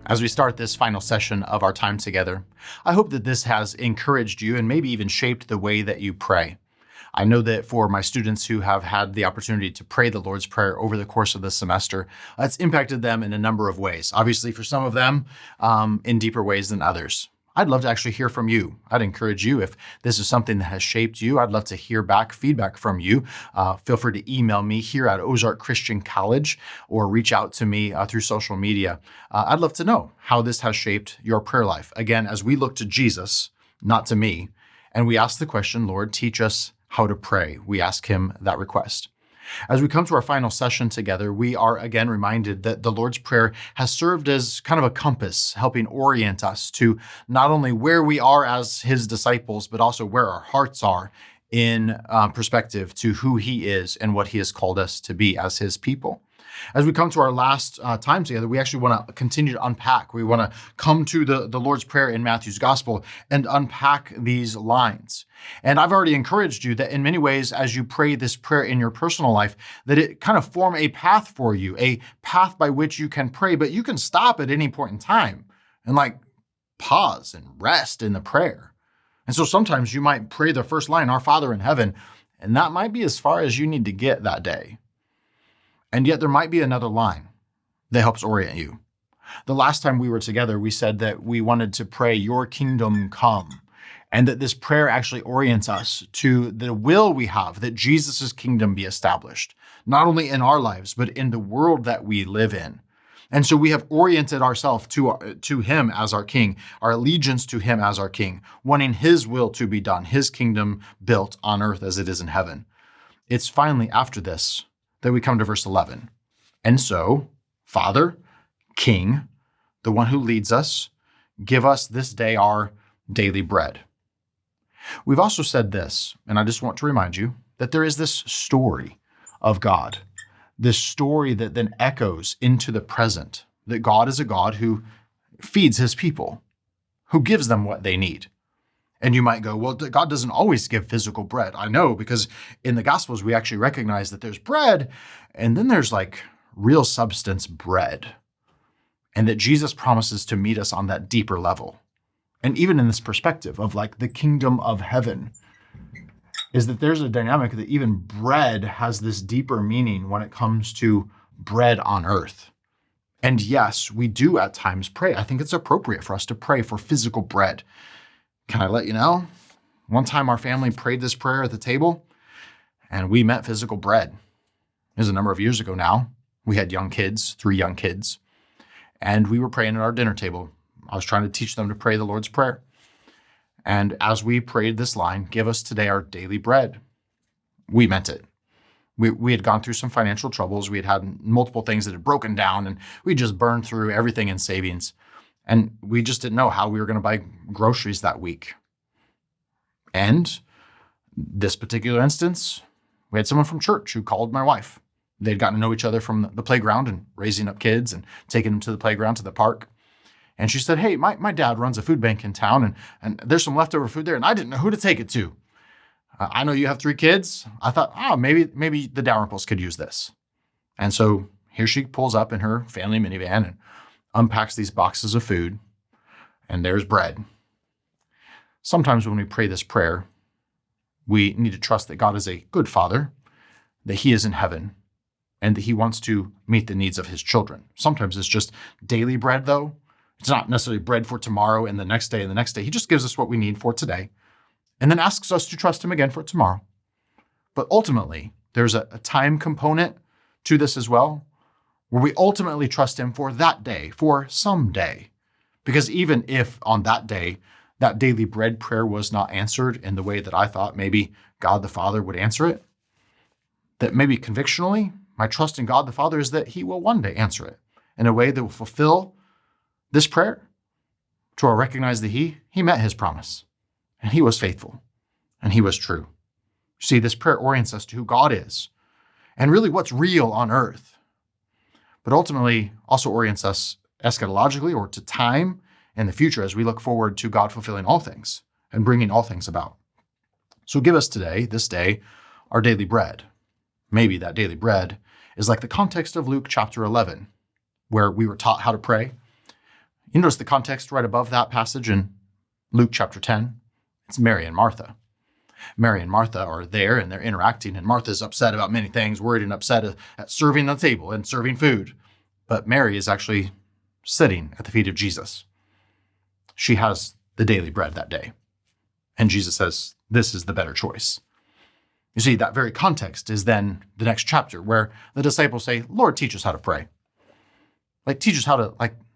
As we start this final session of our time together, I hope that this has encouraged you and maybe even shaped the way that you pray. I know that for my students who have had the opportunity to pray the Lord's Prayer over the course of the semester, it's impacted them in a number of ways. Obviously, for some of them, in deeper ways than others. I'd love to actually hear from you. I'd encourage you, if this is something that has shaped you, I'd love to hear back feedback from you. Feel free to email me here at Ozark Christian College or reach out to me through social media. I'd love to know how this has shaped your prayer life. Again, as we look to Jesus, not to me, and we ask the question, Lord, teach us how to pray. We ask him that request. As we come to our final session together, we are again reminded that the Lord's Prayer has served as kind of a compass, helping orient us to not only where we are as his disciples, but also where our hearts are in perspective to who he is and what he has called us to be as his people. As we come to our last time together, we actually want to continue to unpack. We want to come to the Lord's Prayer in Matthew's Gospel and unpack these lines. And I've already encouraged you that in many ways, as you pray this prayer in your personal life, that it kind of form a path for you, a path by which you can pray, but you can stop at any point in time and pause and rest in the prayer. And so sometimes you might pray the first line, Our Father in heaven, and that might be as far as you need to get that day. And yet there might be another line that helps orient you. The last time we were together, we said that we wanted to pray, Your kingdom come, and that this prayer actually orients us to the will we have that Jesus' kingdom be established, not only in our lives, but in the world that we live in. And so we have oriented ourselves to him as our king, our allegiance to him as our king, wanting his will to be done, his kingdom built on earth as it is in heaven. It's finally after this that we come to verse 11. And so, Father, King, the one who leads us, give us this day our daily bread. We've also said this, and I just want to remind you that there is this story of God, this story that then echoes into the present, that God is a God who feeds his people, who gives them what they need. And you might go, well, God doesn't always give physical bread. I know, because in the Gospels, we actually recognize that there's bread, and then there's real substance bread, and that Jesus promises to meet us on that deeper level. And even in this perspective of the kingdom of heaven, is that there's a dynamic that even bread has this deeper meaning when it comes to bread on earth. And yes, we do at times pray. I think it's appropriate for us to pray for physical bread. Can I let you know? One time our family prayed this prayer at the table, and we meant physical bread. It was a number of years ago now. We had young kids, 3 young kids, and we were praying at our dinner table. I was trying to teach them to pray the Lord's Prayer. And as we prayed this line, give us today our daily bread, we meant it. We had gone through some financial troubles. We had had multiple things that had broken down, and we just burned through everything in savings. And we just didn't know how we were going to buy groceries that week. And this particular instance, we had someone from church who called my wife. They'd gotten to know each other from the playground and raising up kids and taking them to the playground, to the park. And she said, hey, my dad runs a food bank in town, and there's some leftover food there, and I didn't know who to take it to. I know you have 3 kids. I thought, maybe the Dalrymples could use this. And so here she pulls up in her family minivan and unpacks these boxes of food, and there's bread. Sometimes when we pray this prayer, we need to trust that God is a good father, that he is in heaven, and that he wants to meet the needs of his children. Sometimes it's just daily bread, though. It's not necessarily bread for tomorrow and the next day and the next day. He just gives us what we need for today and then asks us to trust him again for tomorrow. But ultimately, there's a time component to this as well, where we ultimately trust him for that day, for some day. Because even if on that day, that daily bread prayer was not answered in the way that I thought maybe God the Father would answer it, that maybe convictionally, my trust in God the Father is that he will one day answer it in a way that will fulfill this prayer, to recognize that he met his promise, and he was faithful, and he was true. See, this prayer orients us to who God is, and really what's real on earth, but ultimately also orients us eschatologically or to time in the future as we look forward to God fulfilling all things and bringing all things about. So give us today, this day, our daily bread. Maybe that daily bread is like the context of Luke chapter 11, where we were taught how to pray. You notice the context right above that passage in Luke chapter 10? It's Mary and Martha. Mary and Martha are there and they're interacting, and Martha's upset about many things, worried and upset at serving the table and serving food. But Mary is actually sitting at the feet of Jesus. She has the daily bread that day. And Jesus says, this is the better choice. You see, that very context is then the next chapter where the disciples say, Lord, teach us how to pray. Like, teach us how to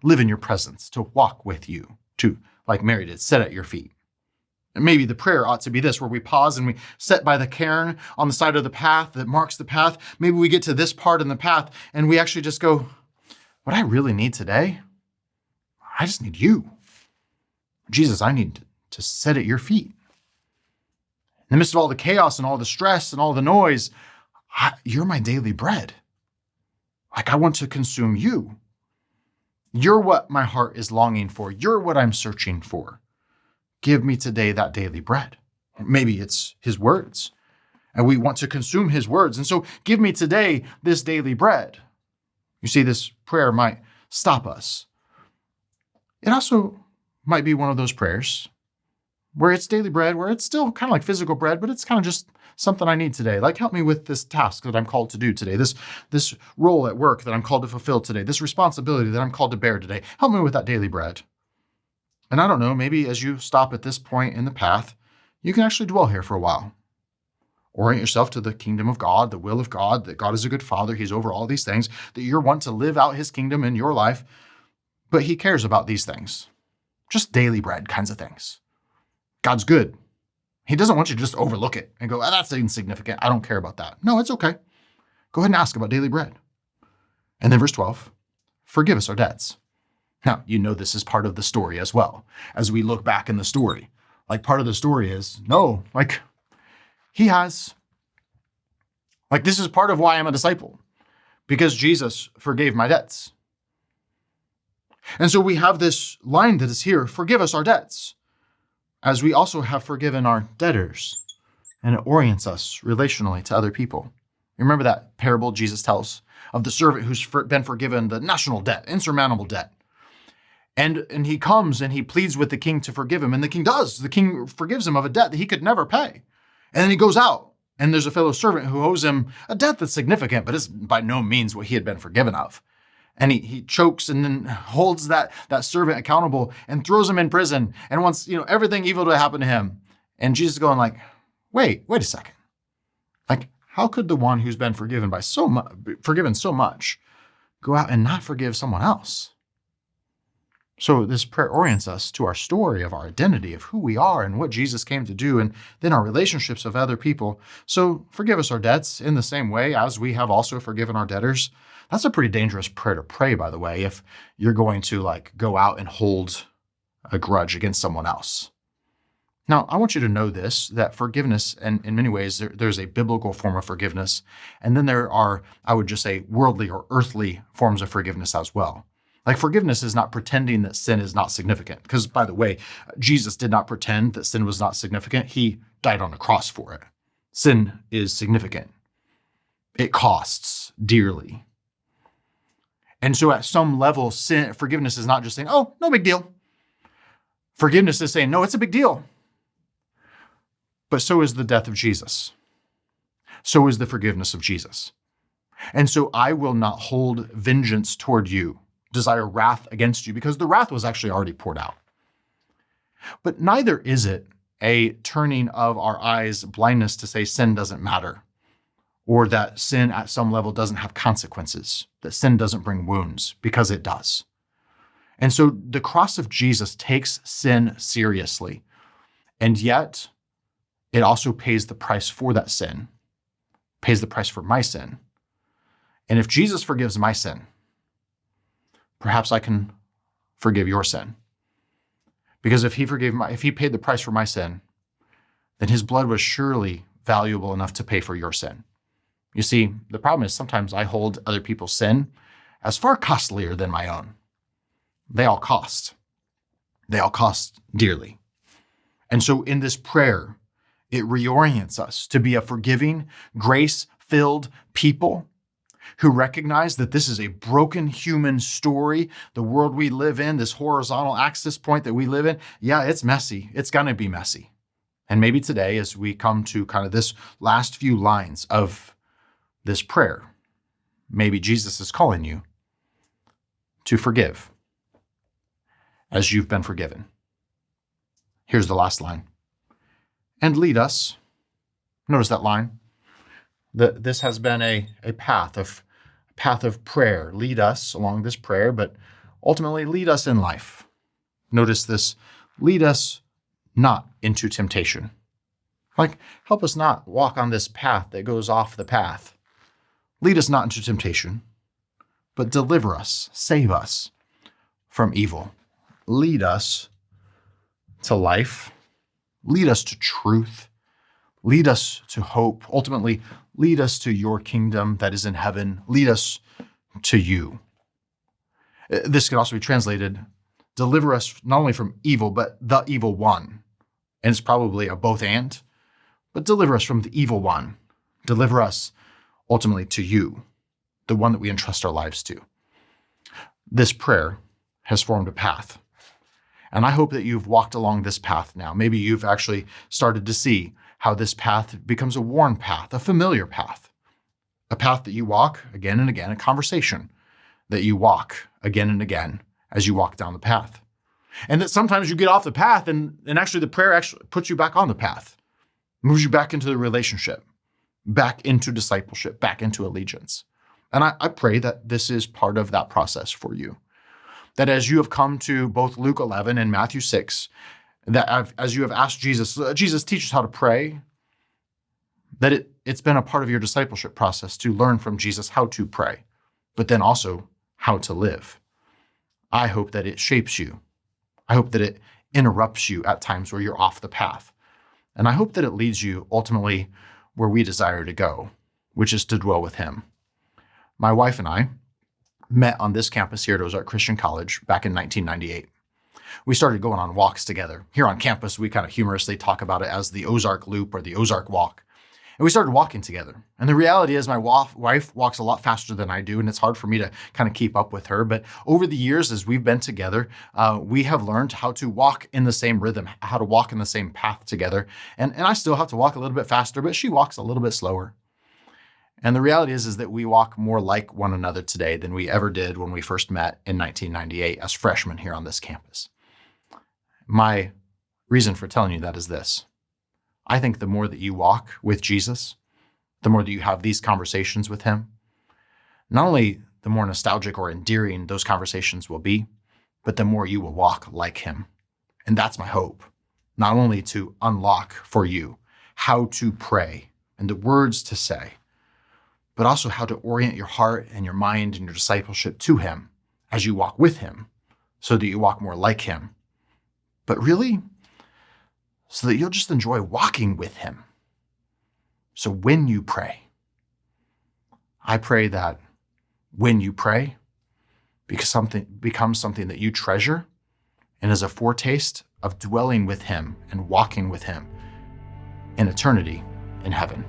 live in your presence, to walk with you, to, like Mary did, sit at your feet. And maybe the prayer ought to be this, where we pause and we sit by the cairn on the side of the path that marks the path. Maybe we get to this part in the path and we actually just go, what I really need today, I just need you. Jesus, I need to sit at your feet. In the midst of all the chaos and all the stress and all the noise, you're my daily bread. Like, I want to consume you. You're what my heart is longing for. You're what I'm searching for. Give me today that daily bread. Maybe it's his words, and we want to consume his words. And so give me today this daily bread. You see, this prayer might stop us. It also might be one of those prayers where it's daily bread, where it's still kind of like physical bread, but it's kind of just something I need today. Like, help me with this task that I'm called to do today, this role at work that I'm called to fulfill today, this responsibility that I'm called to bear today. Help me with that daily bread. And I don't know, maybe as you stop at this point in the path, you can actually dwell here for a while. Orient yourself to the kingdom of God, the will of God, that God is a good father. He's over all these things, that you're one to live out his kingdom in your life, but he cares about these things. Just daily bread kinds of things. God's good. He doesn't want you to just overlook it and go, that's insignificant. I don't care about that. No, it's okay. Go ahead and ask about daily bread. And then verse 12, forgive us our debts. Now, you know this is part of the story as well. As we look back in the story, part of the story is, he has. This is part of why I'm a disciple, because Jesus forgave my debts. And so we have this line that is here, forgive us our debts, as we also have forgiven our debtors. And it orients us relationally to other people. You remember that parable Jesus tells of the servant who's been forgiven the national debt, insurmountable debt. And he comes and he pleads with the king to forgive him. And the king does. The king forgives him of a debt that he could never pay. And then he goes out and there's a fellow servant who owes him a debt that's significant, but is by no means what he had been forgiven of. And he chokes and then holds that servant accountable and throws him in prison and wants, everything evil to happen to him. And Jesus is going wait a second. How could the one who's been forgiven so much go out and not forgive someone else? So this prayer orients us to our story of our identity, of who we are and what Jesus came to do, and then our relationships with other people. So forgive us our debts in the same way as we have also forgiven our debtors. That's a pretty dangerous prayer to pray, by the way, if you're going to go out and hold a grudge against someone else. Now, I want you to know this, that forgiveness, and in many ways, there's a biblical form of forgiveness. And then there are, I would just say, worldly or earthly forms of forgiveness as well. Forgiveness is not pretending that sin is not significant. Because, by the way, Jesus did not pretend that sin was not significant. He died on a cross for it. Sin is significant. It costs dearly. And so at some level, forgiveness is not just saying, oh, no big deal. Forgiveness is saying, no, it's a big deal. But so is the death of Jesus. So is the forgiveness of Jesus. And so I will not hold vengeance toward you, desire wrath against you, because the wrath was actually already poured out. But neither is it a turning of our eyes, blindness to say sin doesn't matter, or that sin at some level doesn't have consequences, that sin doesn't bring wounds, because it does. And so the cross of Jesus takes sin seriously, and yet it also pays the price for that sin, pays the price for my sin. And if Jesus forgives my sin, perhaps I can forgive your sin. Because if he paid the price for my sin, then his blood was surely valuable enough to pay for your sin. You see, the problem is sometimes I hold other people's sin as far costlier than my own. They all cost. They all cost dearly. And so in this prayer, it reorients us to be a forgiving, grace-filled people who recognize that this is a broken human story. The world we live in, this horizontal axis point that we live in, yeah, it's messy. It's going to be messy. And maybe today, as we come to kind of this last few lines of this prayer, maybe Jesus is calling you to forgive as you've been forgiven. Here's the last line. And lead us. Notice that line. This has been a path of prayer. Lead us along this prayer, but ultimately lead us in life. Notice this. Lead us not into temptation. Like, help us not walk on this path that goes off the path. Lead us not into temptation, but deliver us, save us from evil. Lead us to life. Lead us to truth. Lead us to hope. Ultimately, lead us to your kingdom that is in heaven. Lead us to you. This could also be translated, deliver us not only from evil, but the evil one. And it's probably a both and, but deliver us from the evil one. Deliver us ultimately to you, the one that we entrust our lives to. This prayer has formed a path. And I hope that you've walked along this path now. Maybe you've actually started to see how this path becomes a worn path, a familiar path, a path that you walk again and again, a conversation that you walk again and again as you walk down the path. And that sometimes you get off the path and actually the prayer actually puts you back on the path, moves you back into the relationship, back into discipleship, back into allegiance. And I pray that this is part of that process for you. That as you have come to both Luke 11 and Matthew 6, that as you have asked Jesus, Jesus, teach us how to pray, that it's been a part of your discipleship process to learn from Jesus how to pray, but then also how to live. I hope that it shapes you. I hope that it interrupts you at times where you're off the path. And I hope that it leads you ultimately where we desire to go, which is to dwell with him. My wife and I met on this campus here at Ozark Christian College back in 1998. We started going on walks together. Here on campus, we kind of humorously talk about it as the Ozark Loop or the Ozark Walk. And we started walking together. And the reality is my wife walks a lot faster than I do, and it's hard for me to kind of keep up with her. But over the years, as we've been together, we have learned how to walk in the same rhythm, how to walk in the same path together. And I still have to walk a little bit faster, but she walks a little bit slower. And the reality is that we walk more like one another today than we ever did when we first met in 1998 as freshmen here on this campus. My reason for telling you that is this. I think the more that you walk with Jesus, the more that you have these conversations with him, not only the more nostalgic or endearing those conversations will be, but the more you will walk like him. And that's my hope, not only to unlock for you how to pray and the words to say, but also how to orient your heart and your mind and your discipleship to him as you walk with him so that you walk more like him. But really, so that you'll just enjoy walking with him. So when you pray, I pray that when you pray, becomes something that you treasure and is a foretaste of dwelling with him and walking with him in eternity in heaven.